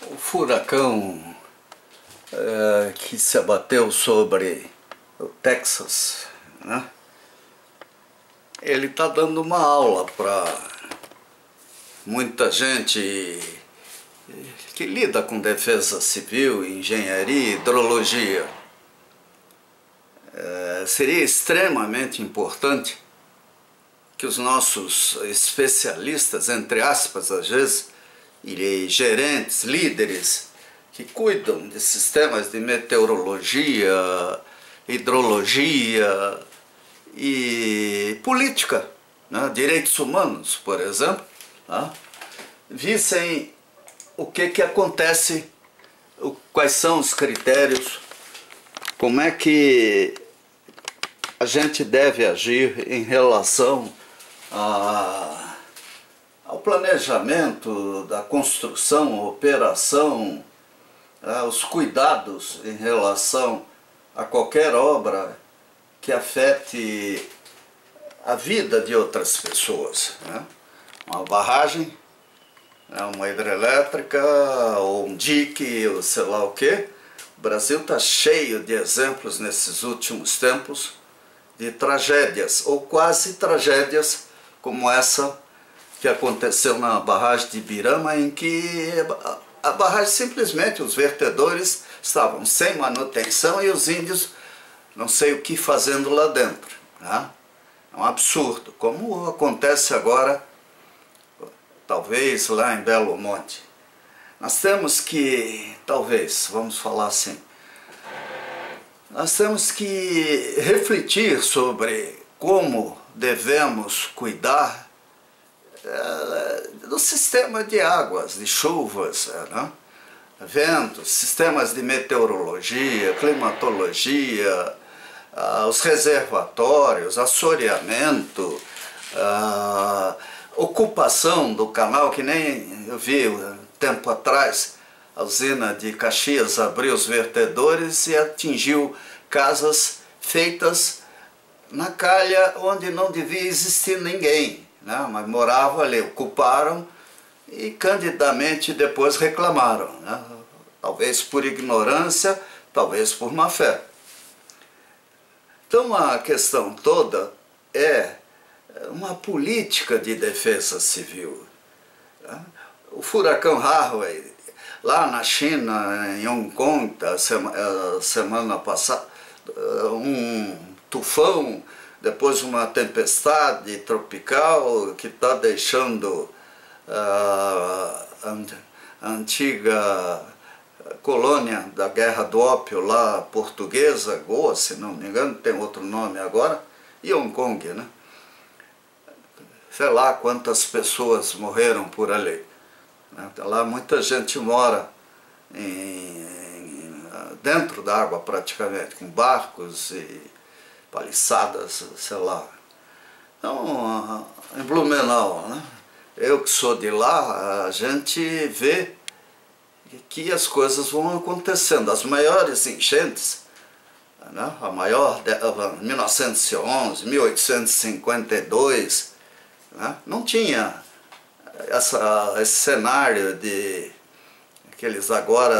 O furacão que se abateu sobre o Texas, né? Ele está dando uma aula para muita gente que lida com defesa civil, engenharia, hidrologia. Seria extremamente importante que os nossos especialistas, entre aspas, às vezes, e gerentes, líderes, que cuidam de sistemas de meteorologia, hidrologia e política, né? Direitos humanos, por exemplo, né? Vissem o que acontece, quais são os critérios, como é que a gente deve agir em relação ao planejamento da construção, operação, os cuidados em relação a qualquer obra que afete a vida de outras pessoas, né? Uma barragem, uma hidrelétrica, ou um dique, ou sei lá o quê. O Brasil está cheio de exemplos nesses últimos tempos de tragédias, ou quase tragédias, como essa que aconteceu na barragem de Ibirama, em que a barragem simplesmente, os vertedores estavam sem manutenção e os índios não sei o que fazendo lá dentro, né? É um absurdo, como acontece agora, talvez lá em Belo Monte. Nós temos que, talvez, vamos falar assim, nós temos que refletir sobre como devemos cuidar do sistema de águas, de chuvas, né? Ventos, sistemas de meteorologia, climatologia, os reservatórios, assoreamento, ocupação do canal, que nem eu vi tempo atrás, a usina de Caxias abriu os vertedores e atingiu casas feitas na calha onde não devia existir ninguém, né? Mas moravam ali, ocuparam e candidamente depois reclamaram, né? Talvez por ignorância, talvez por má fé. Então a questão toda é uma política de defesa civil, né? O furacão Harvey, lá na China, em Hong Kong, semana passada, um tufão, depois uma tempestade tropical que está deixando a antiga colônia da Guerra do Ópio lá, portuguesa, Goa, se não me engano, tem outro nome agora, e Hong Kong, né? Sei lá quantas pessoas morreram por ali. Lá muita gente mora dentro da água praticamente, com barcos e paliçadas, sei lá. Então, em Blumenau, né? Eu que sou de lá, a gente vê que as coisas vão acontecendo. As maiores enchentes, né? A maior, 1911, 1852, né? Não tinha esse cenário de que eles agora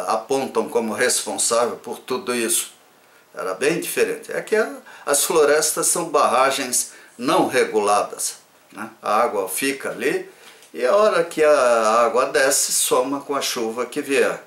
apontam como responsável por tudo isso. Era bem diferente. É que as florestas são barragens não reguladas, né? A água fica ali e a hora que a água desce, soma com a chuva que vier,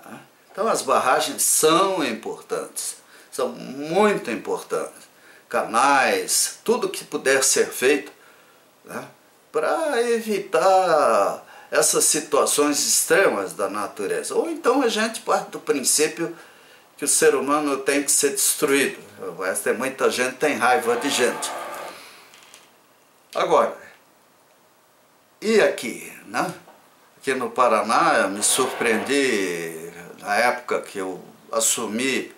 né? Então as barragens são importantes, são muito importantes. Canais, tudo que puder ser feito, né? Para evitar essas situações extremas da natureza. Ou então a gente parte do princípio que o ser humano tem que ser destruído. Tem muita gente que tem raiva de gente. Agora, e aqui, né? Aqui no Paraná, eu me surpreendi, na época que eu assumi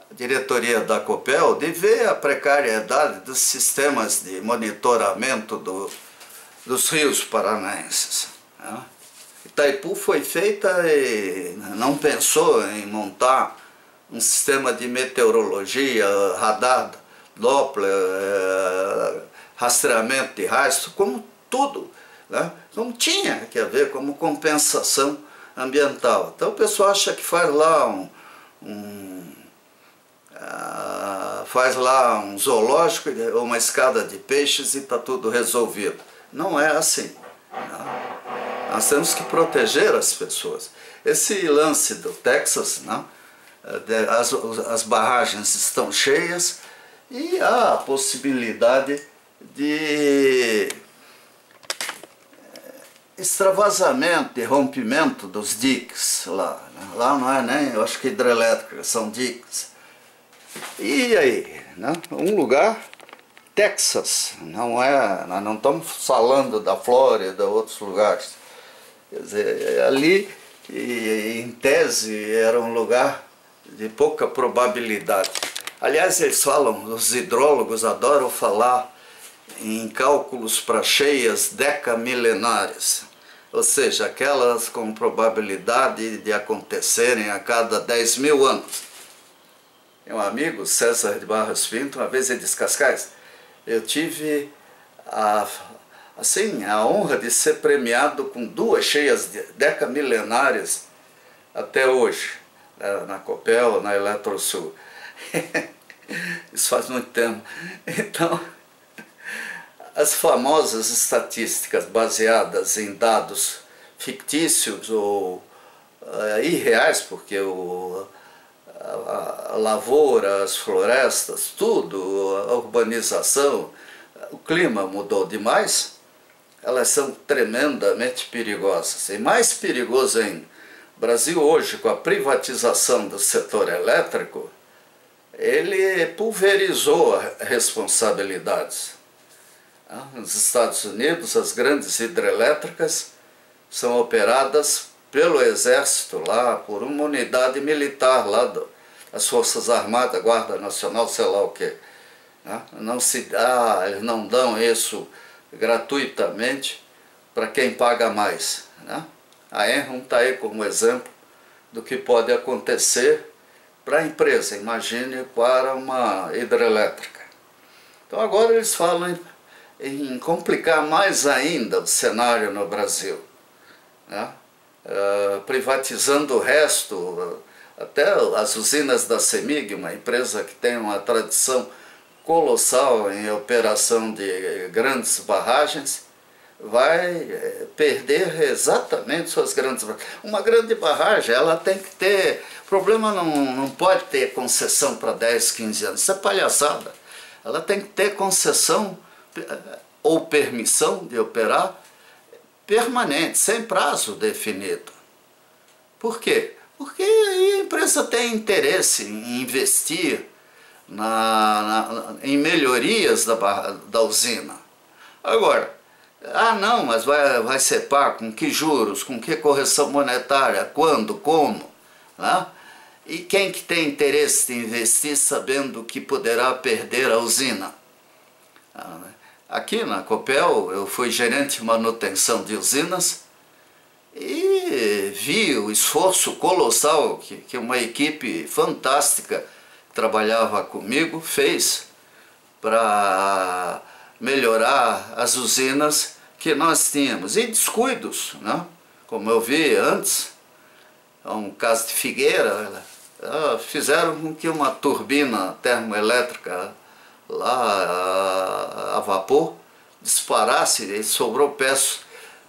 a diretoria da Copel, de ver a precariedade dos sistemas de monitoramento dos rios paranaenses, né? Itaipu foi feita e não pensou em montar um sistema de meteorologia, radar, Doppler, rastreamento de rastro, como tudo, né? como tinha que haver como compensação ambiental. Então o pessoal acha que faz lá um zoológico ou uma escada de peixes e está tudo resolvido. Não é assim. Não. Nós temos que proteger as pessoas. Esse lance do Texas, não? As barragens estão cheias e há a possibilidade de extravasamento, de rompimento dos diques lá. Lá não é nem, eu acho que hidrelétrica, são diques. E aí, né? Um lugar, Texas, não é, nós não estamos falando da Flórida, outros lugares. Quer dizer, ali, em tese, era um lugar de pouca probabilidade. Aliás, eles falam, os hidrólogos adoram falar em cálculos para cheias decamilenares, ou seja, aquelas com probabilidade de acontecerem a cada 10 mil anos. Tem um amigo, César de Barros Pinto, uma vez ele disse: Cascais, eu tive a honra de ser premiado com 2 cheias decamilenares até hoje, na Copel, na Eletrosul. Isso faz muito tempo. Então, as famosas estatísticas baseadas em dados fictícios ou irreais, porque a lavoura, as florestas, tudo, a urbanização, o clima mudou demais, elas são tremendamente perigosas. E mais perigoso ainda, o Brasil hoje, com a privatização do setor elétrico, ele pulverizou responsabilidades. Nos Estados Unidos, as grandes hidrelétricas são operadas pelo Exército lá, por uma unidade militar lá das Forças Armadas, Guarda Nacional, sei lá o quê. Não se dá, eles não dão isso gratuitamente para quem paga mais. A Enron está aí como exemplo do que pode acontecer para a empresa, imagine para uma hidrelétrica. Então agora eles falam em complicar mais ainda o cenário no Brasil, privatizando o resto, até as usinas da CEMIG, uma empresa que tem uma tradição colossal em operação de grandes barragens, vai perder exatamente suas grandes barragens. Uma grande barragem, ela tem que ter... O problema não pode ter concessão para 10, 15 anos, isso é palhaçada. Ela tem que ter concessão ou permissão de operar permanente, sem prazo definido. Por quê? Porque a empresa tem interesse em investir em melhorias da usina. Agora, não, mas vai ser pago com que juros, com que correção monetária, quando, como? E quem que tem interesse em investir sabendo que poderá perder a usina? Aqui na Copel eu fui gerente de manutenção de usinas e vi o esforço colossal que uma equipe fantástica que trabalhava comigo fez para melhorar as usinas que nós tínhamos. E descuidos, como eu vi antes, um caso de Figueira, fizeram com que uma turbina termoelétrica lá a vapor disparasse e sobrou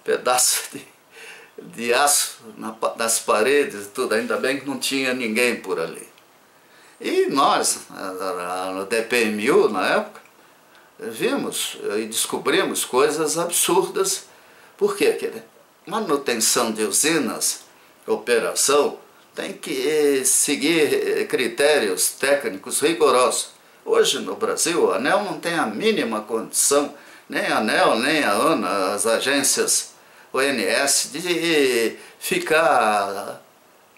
pedaço de aço nas paredes e tudo. Ainda bem que não tinha ninguém por ali. E nós, no DPMU, na época, vimos e descobrimos coisas absurdas. Por quê? Manutenção de usinas, operação, tem que seguir critérios técnicos rigorosos. Hoje no Brasil, a ANEEL não tem a mínima condição, nem a ANEEL, nem a ANA, as agências ONS, de ficar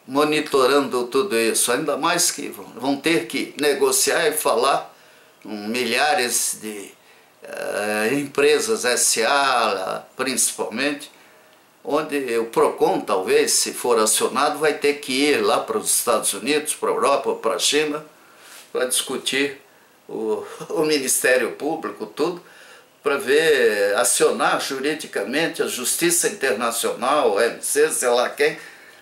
monitorando tudo isso. Ainda mais que vão ter que negociar e falar com milhares de empresas SA, principalmente, onde o PROCON, talvez, se for acionado, vai ter que ir lá para os Estados Unidos, para a Europa, para a China, para discutir o Ministério Público, tudo, para ver, acionar juridicamente a Justiça Internacional, o OMC, sei lá quem,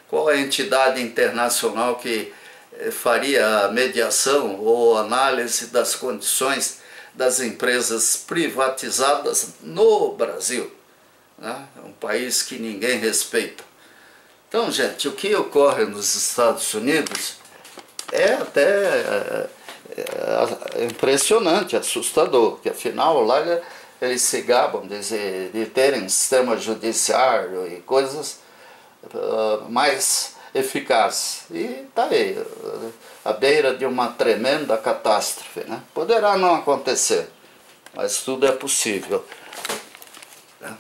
qual a entidade internacional que faria a mediação ou análise das condições das empresas privatizadas no Brasil, né? É um país que ninguém respeita. Então, gente, o que ocorre nos Estados Unidos é até impressionante, assustador, que afinal lá eles se gabam de terem um sistema judiciário e coisas mais eficazes. E está aí, à beira de uma tremenda catástrofe, né? Poderá não acontecer, mas tudo é possível, né?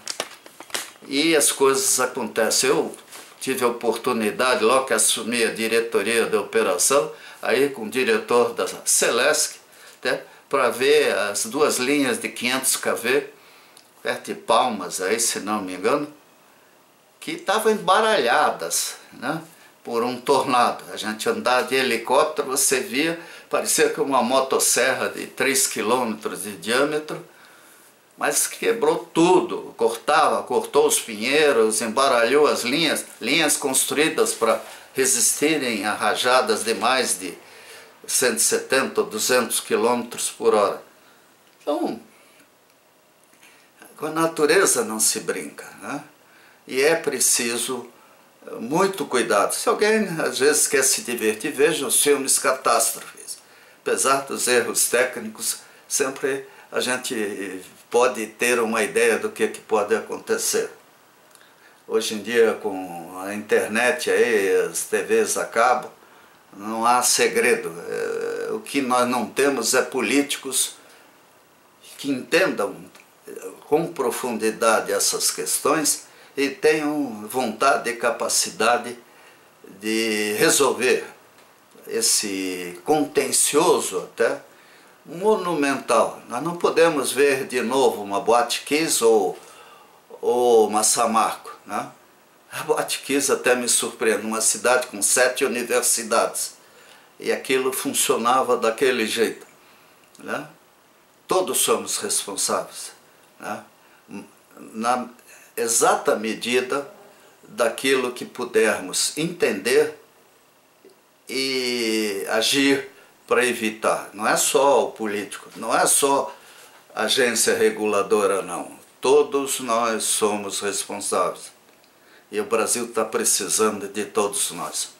E as coisas acontecem. Eu tive a oportunidade, logo que assumi a diretoria da operação, aí com o diretor da Celesc, né, para ver as duas linhas de 500 kV, perto de Palmas, aí, se não me engano, que estavam embaralhadas, né, por um tornado. A gente andava de helicóptero, você via, parecia que uma motosserra de 3 quilômetros de diâmetro, mas quebrou tudo, cortou os pinheiros, embaralhou as linhas construídas para resistirem a rajadas de mais de 170 ou 200 km por hora. Então, com a natureza não se brinca, né? E é preciso muito cuidado. Se alguém às vezes quer se divertir, veja os filmes catástrofes. Apesar dos erros técnicos, sempre a gente pode ter uma ideia do que pode acontecer. Hoje em dia, com a internet, aí, as TVs a cabo, não há segredo. O que nós não temos é políticos que entendam com profundidade essas questões e tenham vontade e capacidade de resolver esse contencioso até monumental. Nós não podemos ver de novo uma Boate Kiss ou uma Samarco, né? A Boate Kiss até me surpreende, uma cidade com 7 universidades, e aquilo funcionava daquele jeito, né? Todos somos responsáveis, né? Na exata medida daquilo que pudermos entender e agir para evitar. Não é só o político, não é só a agência reguladora, não. Todos nós somos responsáveis. E o Brasil está precisando de todos nós.